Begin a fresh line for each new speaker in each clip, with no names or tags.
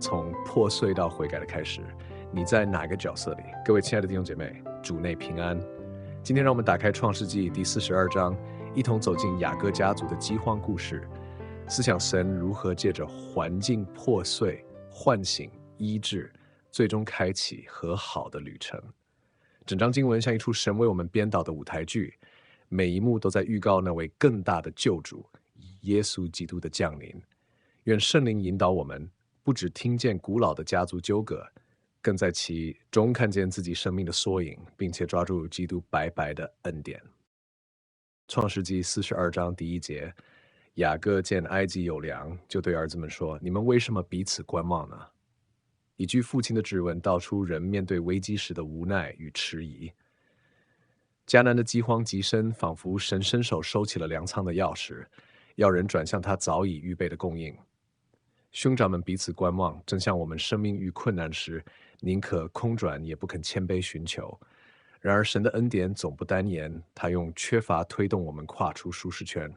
从破碎到悔改的开始，你在哪个角色里？各位亲爱的弟兄姐妹，主内平安。今天让我们打开创世纪第42章，一同走进雅各家族的饥荒故事，思想神如何借着环境破碎唤醒医治，最终开启和好的旅程。整章经文像一出神为我们编导的舞台剧，每一幕都在预告那位更大的救主耶稣基督的降临。愿圣灵引导我们，不只听见古老的家族纠葛，更在其中看见自己生命的缩影，并且抓住基督白白的恩典。创世纪42章第1节，雅各见埃及有粮，就对儿子们说：你们为什么彼此观望呢？一句父亲的质问道出人面对危机时的无奈与迟疑。迦南的饥荒极深，仿佛神伸手收起了粮仓的钥匙，要人转向他早已预备的供应。兄长们彼此观望，正像我们生命遇困难时，宁可空转也不肯谦卑寻求。然而神的恩典总不单言，他用缺乏推动我们跨出舒适圈。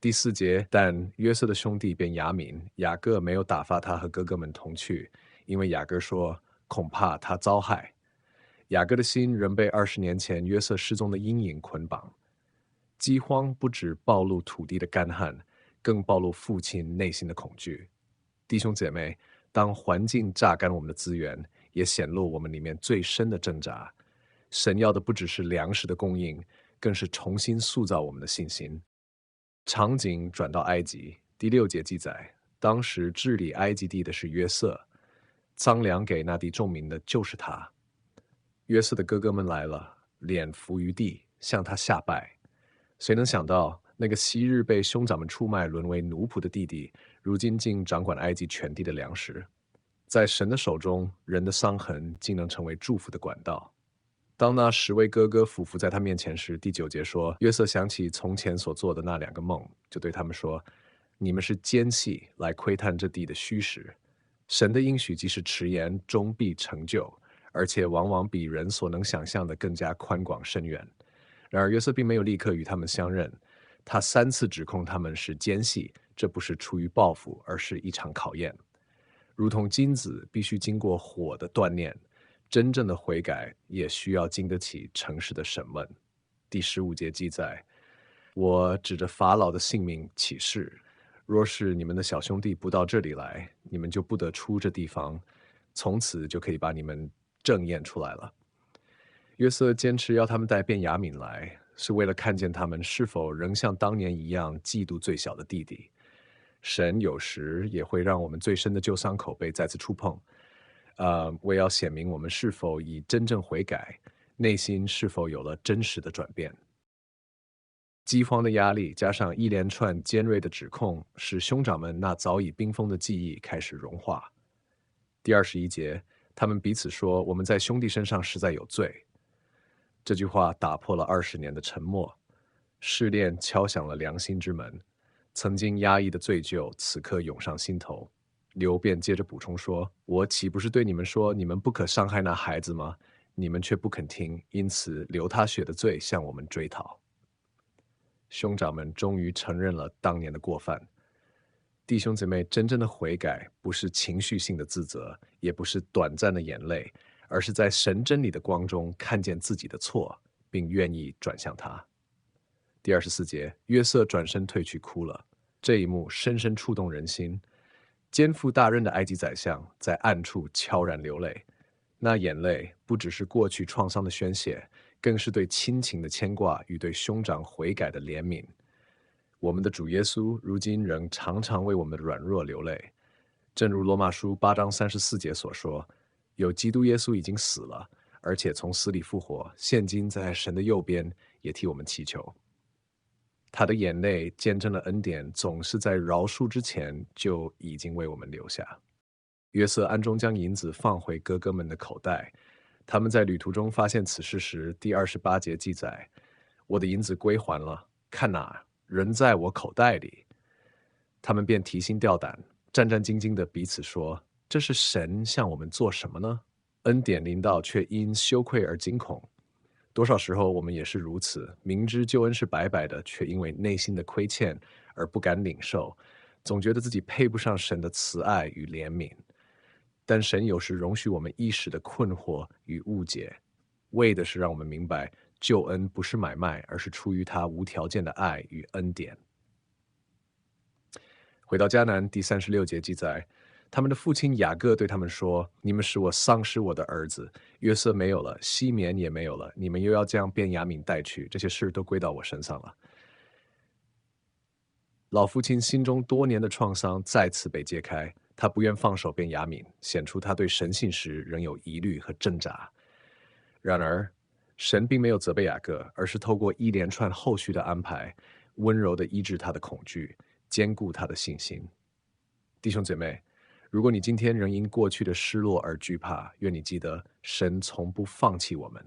第4节，但约瑟的兄弟便雅悯，雅各没有打发他和哥哥们同去，因为雅各说恐怕他遭害。雅各的心仍被20年前约瑟失踪的阴影捆绑。饥荒不只暴露土地的干旱，更暴露父亲内心的恐惧。弟兄姐妹，当环境榨干我们的资源，也显露我们里面最深的挣扎。神要的不只是粮食的供应，更是重新塑造我们的信心。场景转到埃及，第6节记载，当时治理埃及地的是约瑟，仓粮给那地众民的就是他。约瑟的哥哥们来了，脸伏于地，向他下拜。谁能想到，那个昔日被兄长们出卖沦为奴仆的弟弟，如今竟掌管埃及全地的粮食。在神的手中，人的伤痕竟能成为祝福的管道。当那10位哥哥俯伏在他面前时，第9节说，约瑟想起从前所做的那2个梦，就对他们说，你们是奸细，来窥探这地的虚实。神的应许即使迟延，终必成就，而且往往比人所能想象的更加宽广深远。然而约瑟并没有立刻与他们相认，他3次指控他们是奸细，这不是出于报复，而是一场考验。如同金子必须经过火的锻炼，真正的悔改也需要经得起诚实的审问。第15节记载，我指着法老的性命起誓，若是你们的小兄弟不到这里来，你们就不得出这地方，从此就可以把你们正验出来了。约瑟坚持要他们带便雅悯来，是为了看见他们是否仍像当年一样嫉妒最小的弟弟。神有时也会让我们最深的旧伤口被再次触碰，为要显明我们是否已真正悔改，内心是否有了真实的转变。饥荒的压力加上一连串尖锐的指控，使兄长们那早已冰封的记忆开始融化。第21节，他们彼此说，我们在兄弟身上实在有罪。这句话打破了20年的沉默，试炼敲响了良心之门，曾经压抑的罪疚此刻涌上心头。流便接着补充说，我岂不是对你们说，你们不可伤害那孩子吗？你们却不肯听，因此流他血的罪向我们追讨。兄长们终于承认了当年的过犯。弟兄姐妹，真正的悔改不是情绪性的自责，也不是短暂的眼泪，而是在神真理的光中看见自己的错，并愿意转向他。第24节，约瑟转身退去哭了。这一幕深深触动人心。肩负大任的埃及宰相在暗处悄然流泪，那眼泪不只是过去创伤的宣泄，更是对亲情的牵挂与对兄长悔改的怜悯。我们的主耶稣如今仍常常为我们的软弱流泪，正如罗马书8章34节所说，有基督耶稣已经死了，而且从死里复活，现今在神的右边，也替我们祈求。他的眼泪见证了恩典，总是在饶恕之前就已经为我们留下。约瑟暗中将银子放回哥哥们的口袋，他们在旅途中发现此事时，第28节记载，我的银子归还了，看哪，人在我口袋里。他们便提心吊胆，战战兢兢地彼此说，这是神向我们做什么呢？恩典临到，却因羞愧而惊恐。多少时候我们也是如此，明知救恩是白白的，却因为内心的亏欠而不敢领受，总觉得自己配不上神的慈爱与怜悯。但神有时容许我们一时的困惑与误解，为的是让我们明白，救恩不是买卖，而是出于他无条件的爱与恩典。回到迦南第36节记载，他们的父亲雅各对他们说：你们使我丧失我的儿子，约瑟没有了，西缅也没有了，你们又要将便雅悯带去，这些事都归到我身上了。老父亲心中多年的创伤再次被揭开，他不愿放手便雅悯，显出他对神信时仍有疑虑和挣扎。然而，神并没有责备雅各，而是透过一连串后续的安排，温柔地医治他的恐惧，坚固他的信心。弟兄姐妹，如果你今天仍因过去的失落而惧怕，愿你记得，神从不放弃我们，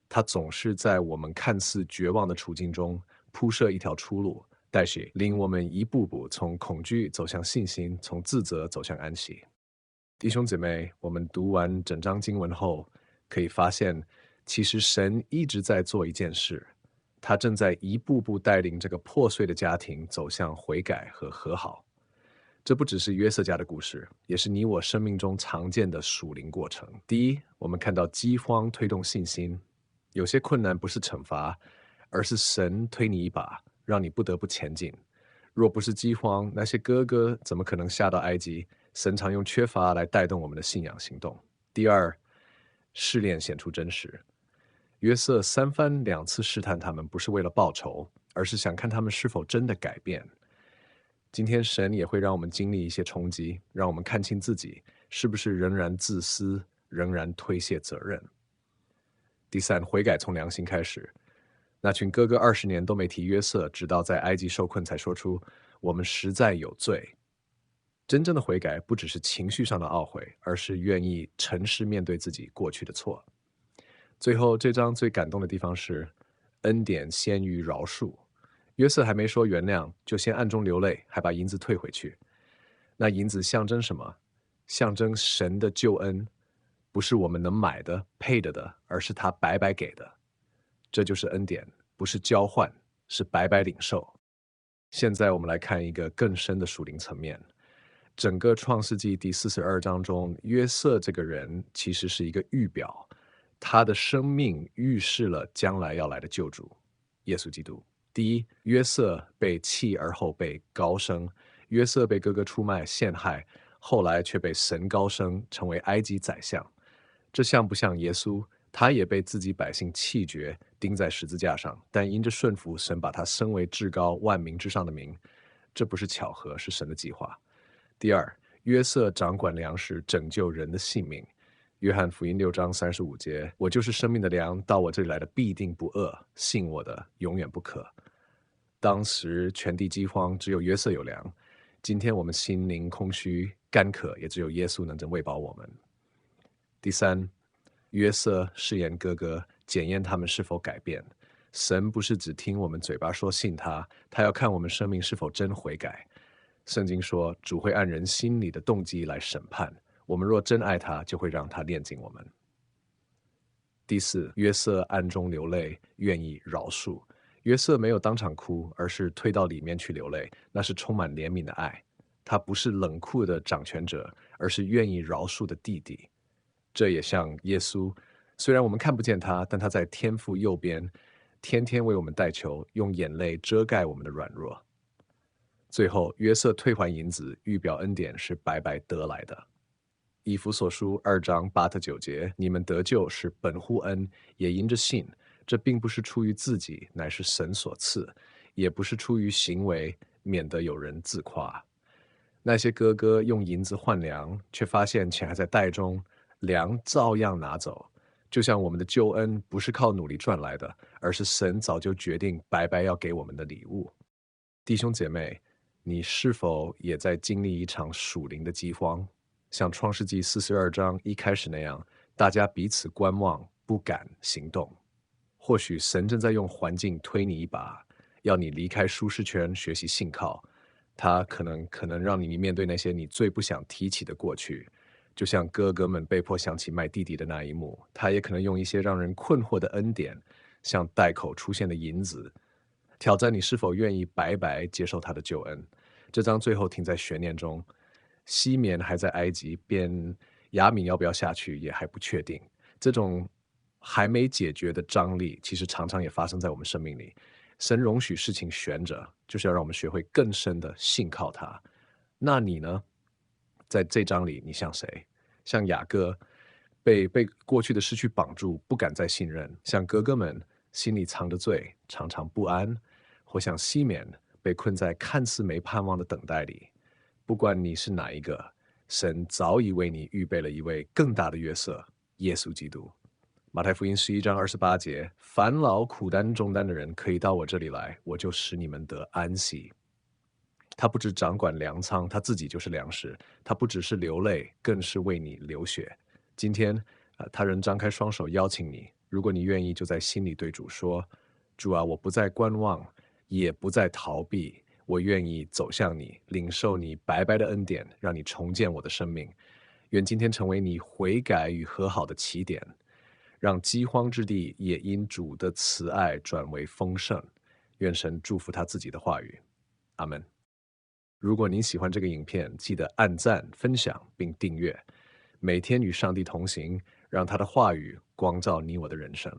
他总是在我们看似绝望的处境中铺设一条出路，带领我们一步步从恐惧走向信心，从自责走向安息。弟兄姐妹，我们读完整章经文后，可以发现，其实神一直在做一件事，他正在一步步带领这个破碎的家庭走向悔改和和好。这不只是约瑟家的故事，也是你我生命中常见的属灵过程。第一，我们看到饥荒推动信心，有些困难不是惩罚，而是神推你一把，让你不得不前进。若不是饥荒，那些哥哥怎么可能下到埃及？神常用缺乏来带动我们的信仰行动。第二，试炼显出真实。约瑟3番2次试探他们，不是为了报仇，而是想看他们是否真的改变。今天神也会让我们经历一些冲击，让我们看清自己是不是仍然自私，仍然推卸责任。第三，悔改从良心开始。那群哥哥20年都没提约瑟，直到在埃及受困才说出我们实在有罪。真正的悔改不只是情绪上的懊悔，而是愿意诚实面对自己过去的错。最后这章最感动的地方是恩典先于饶恕。约瑟还没说原谅，就先暗中流泪，还把银子退回去。那银子象征什么？象征神的救恩，不是我们能买的、配的，而是他白白给的。这就是恩典，不是交换，是白白领受。现在我们来看一个更深的属灵层面。整个创世纪第42章中，约瑟这个人其实是一个预表，他的生命预示了将来要来的救主，耶稣基督。第一，约瑟被弃而后被高升，约瑟被哥哥出卖陷害，后来却被神高升，成为埃及宰相。这像不像耶稣？他也被自己百姓弃绝，钉在十字架上，但因着顺服，神把他升为至高万民之上的名。这不是巧合，是神的计划。第二，约瑟掌管粮食，拯救人的性命。约翰福音6章35节，我就是生命的粮，到我这里来的必定不饿，信我的永远不渴。当时全地饥荒，只有约瑟有粮。今天我们心灵空虚干渴，也只有耶稣能喂饱我们。第三，约瑟试验哥哥，检验他们是否改变。神不是只听我们嘴巴说信他，他要看我们生命是否真悔改。圣经说，主会按人心里的动机来审判，我们若真爱他，就会让他炼净我们。第四，约瑟暗中流泪，愿意饶恕。约瑟没有当场哭，而是退到里面去流泪，那是充满怜悯的爱。他不是冷酷的掌权者，而是愿意饶恕的弟弟。这也像耶稣，虽然我们看不见他，但他在天父右边，天天为我们代求，用眼泪遮盖我们的软弱。最后，约瑟退还银子，预表恩典是白白得来的。以弗所书2章8、9节，你们得救是本乎恩，也因着信。这并不是出于自己，乃是神所赐，也不是出于行为，免得有人自夸。那些哥哥用银子换粮，却发现钱还在袋中，粮照样拿走。就像我们的救恩不是靠努力赚来的，而是神早就决定白白要给我们的礼物。弟兄姐妹，你是否也在经历一场属灵的饥荒？像创世纪42章一开始那样，大家彼此观望，不敢行动。或许神正在用环境推你一把，要你离开舒适圈，学习信靠。他可能让你面对那些你最不想提起的过去，就像哥哥们被迫想起卖弟弟的那一幕。他也可能用一些让人困惑的恩典，像袋口出现的银子，挑战你是否愿意白白接受他的救恩。这章最后停在悬念中，西缅还在埃及，便亚敏要不要下去也还不确定。这种还没解决的张力，其实常常也发生在我们生命里。神容许事情悬着，就是要让我们学会更深的信靠他。那你呢？在这章里，你像谁？像雅各被过去的失去绑住，不敢再信任；像哥哥们心里藏着罪，常常不安；或像西缅被困在看似没盼望的等待里。不管你是哪一个，神早已为你预备了一位更大的约瑟——耶稣基督。马太福音11章28节：凡劳苦担重担的人，可以到我这里来，我就使你们得安息。他不只掌管粮仓，他自己就是粮食。他不只是流泪，更是为你流血。今天，他仍张开双手邀请你，如果你愿意，就在心里对主说：主啊，我不再观望，也不再逃避，我愿意走向你，领受你白白的恩典，让你重建我的生命。愿今天成为你悔改与和好的起点，让饥荒之地也因主的慈爱转为丰盛。愿神祝福他自己的话语。阿门。如果您喜欢这个影片，记得按赞、分享并订阅。每天与上帝同行，让他的话语光照你我的人生。